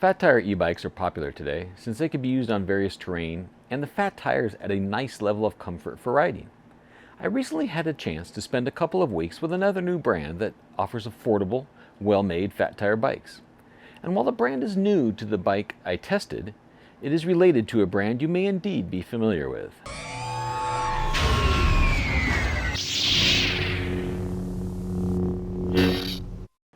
Fat tire e-bikes are popular today since they can be used on various terrain and the fat tires add a nice level of comfort for riding. I recently had a chance to spend a couple of weeks with another new brand that offers affordable, well-made fat tire bikes. And while the brand is new to the bike I tested, it is related to a brand you may indeed be familiar with.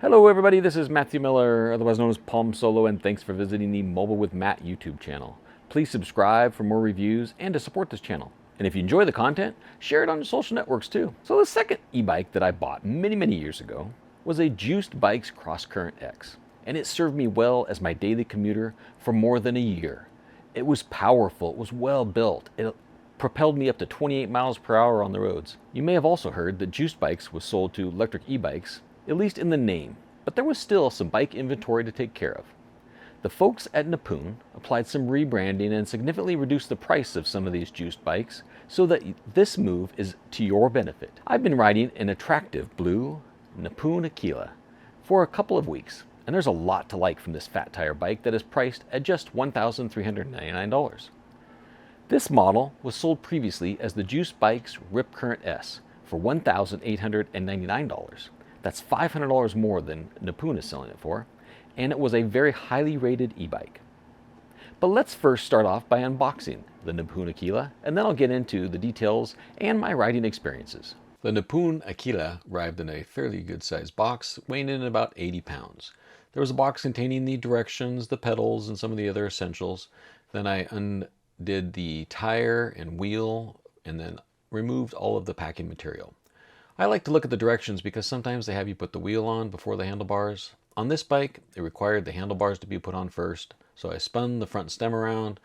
Hello everybody, this is Matthew Miller, otherwise known as Palm Solo, and thanks for visiting the Mobile with Matt YouTube channel. Please subscribe for more reviews and to support this channel. And if you enjoy the content, share it on your social networks too. So the second e-bike that I bought many years ago was a JuicedBikes CrossCurrent X. And it served me well as my daily commuter for more than a year. It was powerful, it was well built. It propelled me up to 28 miles per hour on the roads. You may have also heard that JuicedBikes was sold to electric e-bikes, at least in the name, but there was still some bike inventory to take care of. The folks at Napune applied some rebranding and significantly reduced the price of some of these juiced bikes so that this move is to your benefit. I've been riding an attractive blue Napune Aquila for a couple of weeks, and there's a lot to like from this fat tire bike that is priced at just $1,399. This model was sold previously as the JuicedBikes Current S for $1,899. That's $500 more than Napune is selling it for, and it was a very highly rated e-bike. But let's first start off by unboxing the Napune Aquila, and then I'll get into the details and my riding experiences. The Napune Aquila arrived in a fairly good sized box, weighing in about 80 pounds. There was a box containing the directions, the pedals, and some of the other essentials. Then I undid the tire and wheel, and then removed all of the packing material. I like to look at the directions because sometimes they have you put the wheel on before the handlebars. On this bike, it required the handlebars to be put on first, so I spun the front stem around,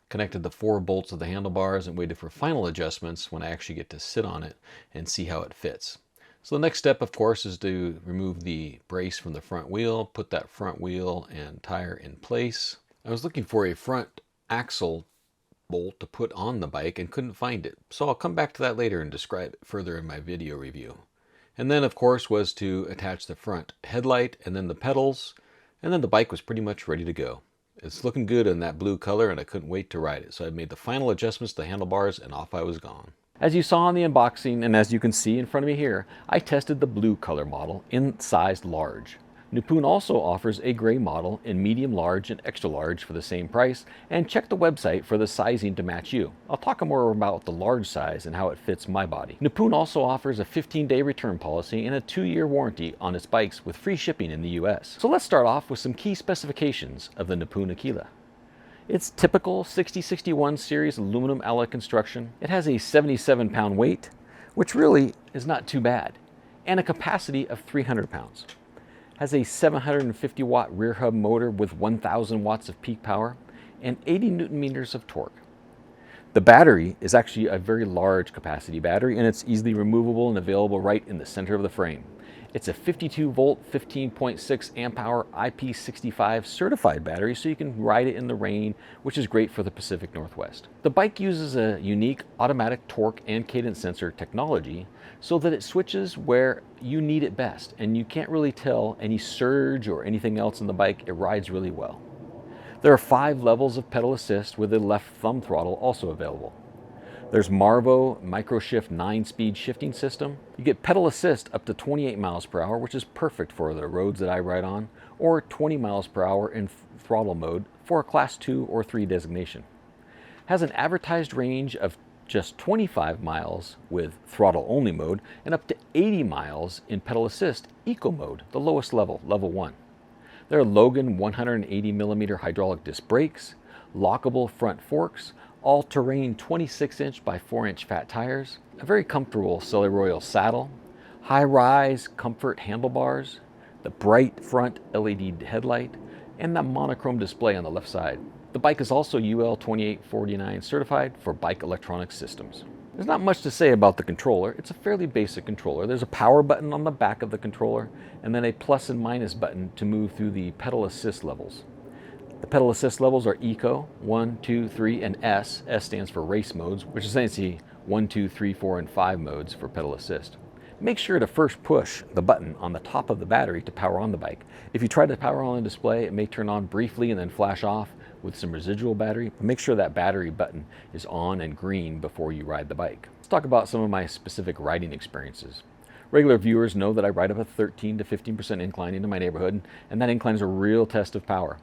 connected the 4 bolts of the handlebars, and waited for final adjustments when I actually get to sit on it and see how it fits. So the next step, of course, is to remove the brace from the front wheel, put that front wheel and tire in place. I was looking for a front axle bolt to put on the bike and couldn't find it, so I'll come back to that later and describe it further in my video review. And then of course was to attach the front headlight and then the pedals, and then the bike was pretty much ready to go. It's looking good in that blue color and I couldn't wait to ride it, so I made the final adjustments to the handlebars and off I was gone. As you saw in the unboxing and as you can see in front of me here, I tested the blue color model in size large. Napune also offers a gray model in medium large and extra large for the same price, and check the website for the sizing to match you. I'll talk more about the large size and how it fits my body. Napune also offers a 15-day return policy and a 2-year warranty on its bikes with free shipping in the US. So let's start off with some key specifications of the Napune Aquila. It's typical 6061 series aluminum alloy construction. It has a 77-pound weight, which really is not too bad, and a capacity of 300 pounds. Has a 750 watt rear hub motor with 1000 watts of peak power and 80 newton meters of torque. The battery is actually a very large capacity battery, and it's easily removable and available right in the center of the frame. It's a 52 volt 15.6 amp hour IP65 certified battery, so you can ride it in the rain, which is great for the Pacific Northwest. The bike uses a unique automatic torque and cadence sensor technology so that it switches where you need it best, and you can't really tell any surge or anything else in the bike. It rides really well. There are 5 levels of pedal assist with a left thumb throttle also available. There's Marvo MicroShift 9-speed shifting system. You get pedal assist up to 28 miles per hour, which is perfect for the roads that I ride on, or 20 miles per hour in throttle mode for a class 2 or 3 designation. Has an advertised range of just 25 miles with throttle only mode and up to 80 miles in pedal assist eco mode, the lowest level, level 1. There are Logan 180mm hydraulic disc brakes, lockable front forks, all-terrain 26-inch by 4-inch fat tires, a very comfortable Celly Royal saddle, high-rise comfort handlebars, the bright front LED headlight, and the monochrome display on the left side. The bike is also UL 2849 certified for bike electronic systems. There's not much to say about the controller. It's a fairly basic controller. There's a power button on the back of the controller, and then a plus and minus button to move through the pedal assist levels. The pedal assist levels are Eco, 1, 2, 3, and S. S stands for race modes, which is essentially 1, 2, 3, 4, and 5 modes for pedal assist. Make sure to first push the button on the top of the battery to power on the bike. If you try to power on the display, it may turn on briefly and then flash off with some residual battery. Make sure that battery button is on and green before you ride the bike. Let's talk about some of my specific riding experiences. Regular viewers know that I ride up a 13 to 15% incline into my neighborhood, and that incline is a real test of power.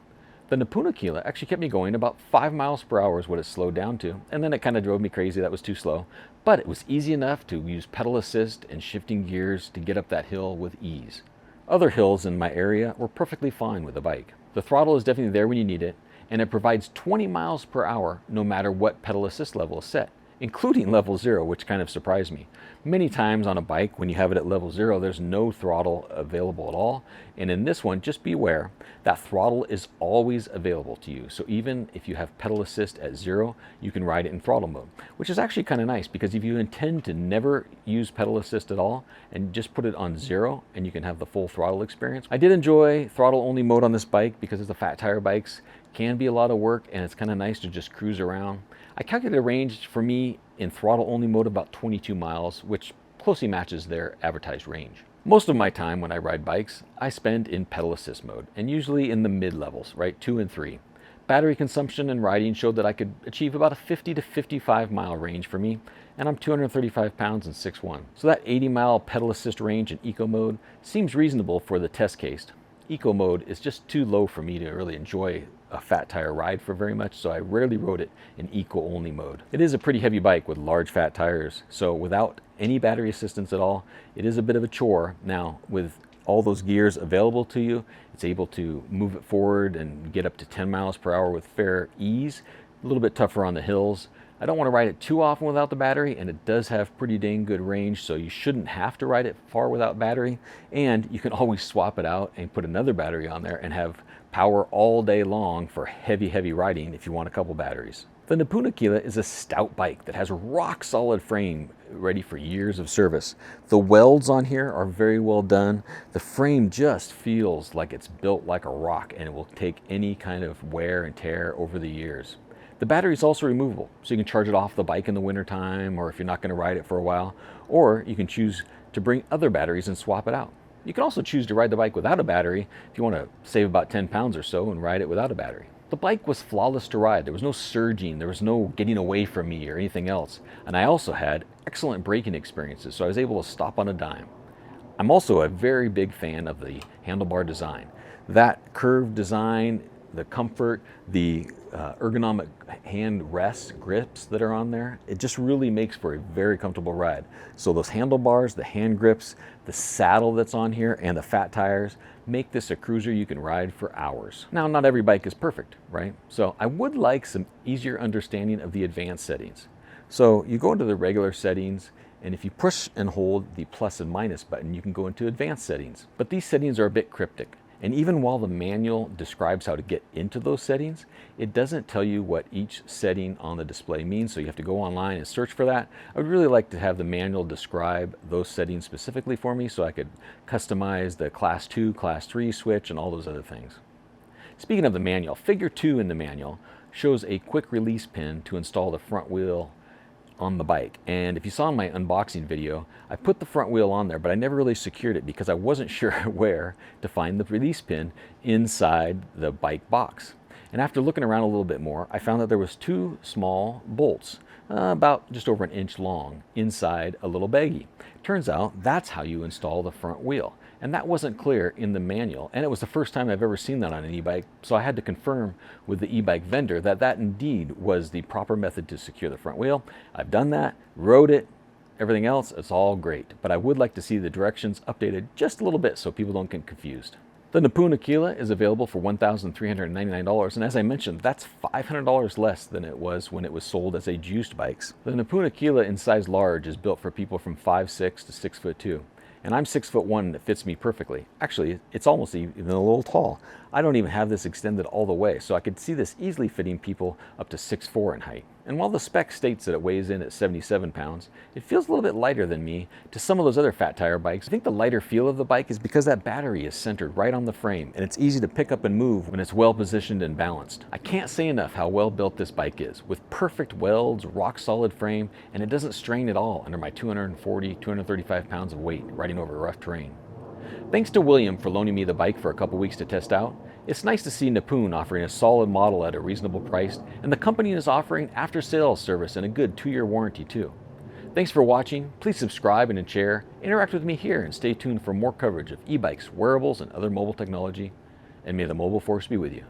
The Napune Aquila actually kept me going. About 5 miles per hour is what it slowed down to, and then it kind of drove me crazy. That was too slow, but it was easy enough to use pedal assist and shifting gears to get up that hill with ease. Other hills in my area were perfectly fine with the bike. The throttle is definitely there when you need it, and it provides 20 miles per hour no matter what pedal assist level is set, including level 0, which kind of surprised me. Many times on a bike, when you have it at level 0, there's no throttle available at all. And in this one, just be aware that throttle is always available to you. So even if you have pedal assist at 0, you can ride it in throttle mode, which is actually kind of nice, because if you intend to never use pedal assist at all and just put it on 0, and you can have the full throttle experience. I did enjoy throttle only mode on this bike because the fat tire bikes can be a lot of work, and it's kind of nice to just cruise around. I calculated a range for me in throttle only mode about 22 miles, which closely matches their advertised range. Most of my time when I ride bikes, I spend in pedal assist mode, and usually in the mid levels, right, 2 and 3. Battery consumption and riding showed that I could achieve about a 50 to 55 mile range for me, and I'm 235 pounds and 6'1". So that 80 mile pedal assist range in eco mode seems reasonable for the test case. Eco mode is just too low for me to really enjoy a fat tire ride for very much, so I rarely rode it in eco only mode. It is a pretty heavy bike with large fat tires, so without any battery assistance at all, it is a bit of a chore. Now, with all those gears available to you, it's able to move it forward and get up to 10 miles per hour with fair ease. A little bit tougher on the hills. I don't want to ride it too often without the battery, and it does have pretty dang good range, so you shouldn't have to ride it far without battery. And you can always swap it out and put another battery on there and have power all day long for heavy riding if you want a couple batteries. The Napune Aquila is a stout bike that has a rock solid frame ready for years of service. The welds on here are very well done. The frame just feels like it's built like a rock, and it will take any kind of wear and tear over the years. The battery is also removable, so you can charge it off the bike in the wintertime, or if you're not going to ride it for a while, or you can choose to bring other batteries and swap it out. You can also choose to ride the bike without a battery if you want to save about 10 pounds or so and ride it without a battery. The bike was flawless to ride. There was no surging, there was no getting away from me or anything else. And I also had excellent braking experiences, so I was able to stop on a dime. I'm also a very big fan of the handlebar design. That curved design, the comfort, the ergonomic hand rests, grips that are on there, it just really makes for a very comfortable ride. So those handlebars, the hand grips, the saddle that's on here, and the fat tires make this a cruiser you can ride for hours. Now, not every bike is perfect, right? So I would like some easier understanding of the advanced settings. So you go into the regular settings, and if you push and hold the plus and minus button, you can go into advanced settings. But these settings are a bit cryptic. And even while the manual describes how to get into those settings, it doesn't tell you what each setting on the display means, so you have to go online and search for that. I would really like to have the manual describe those settings specifically for me so I could customize the class 2, class 3 switch and all those other things. Speaking of the manual, figure 2 in the manual shows a quick release pin to install the front wheel on the bike. And if you saw in my unboxing video, I put the front wheel on there, but I never really secured it because I wasn't sure where to find the release pin inside the bike box. And after looking around a little bit more, I found that there was 2 small bolts, about just over 1 inch long, inside a little baggie. Turns out that's how you install the front wheel. And that wasn't clear in the manual, and it was the first time I've ever seen that on an e-bike, so I had to confirm with the e-bike vendor that that indeed was the proper method to secure the front wheel. I've done that, rode it, everything else, it's all great, but I would like to see the directions updated just a little bit so people don't get confused. The Napune Aquila is available for $1,399, and as I mentioned, that's $500 less than it was when it was sold as a JuicedBikes. The Napune Aquila in size large is built for people from 5'6" to 6'2". And I'm 6'1", and it fits me perfectly. Actually, it's almost even a little tall. I don't even have this extended all the way, so I could see this easily fitting people up to 6'4" in height. And while the spec states that it weighs in at 77 pounds, it feels a little bit lighter than me to some of those other fat tire bikes. I think the lighter feel of the bike is because that battery is centered right on the frame, and it's easy to pick up and move when it's well positioned and balanced. I can't say enough how well built this bike is, with perfect welds, rock solid frame, and it doesn't strain at all under my 240, 235 pounds of weight riding over rough terrain. Thanks to William for loaning me the bike for a couple weeks to test out. It's nice to see Napune offering a solid model at a reasonable price, and the company is offering after-sales service and a good 2-year warranty too. Thanks for watching. Please subscribe and share. Interact with me here and stay tuned for more coverage of e-bikes, wearables, and other mobile technology. And may the mobile force be with you.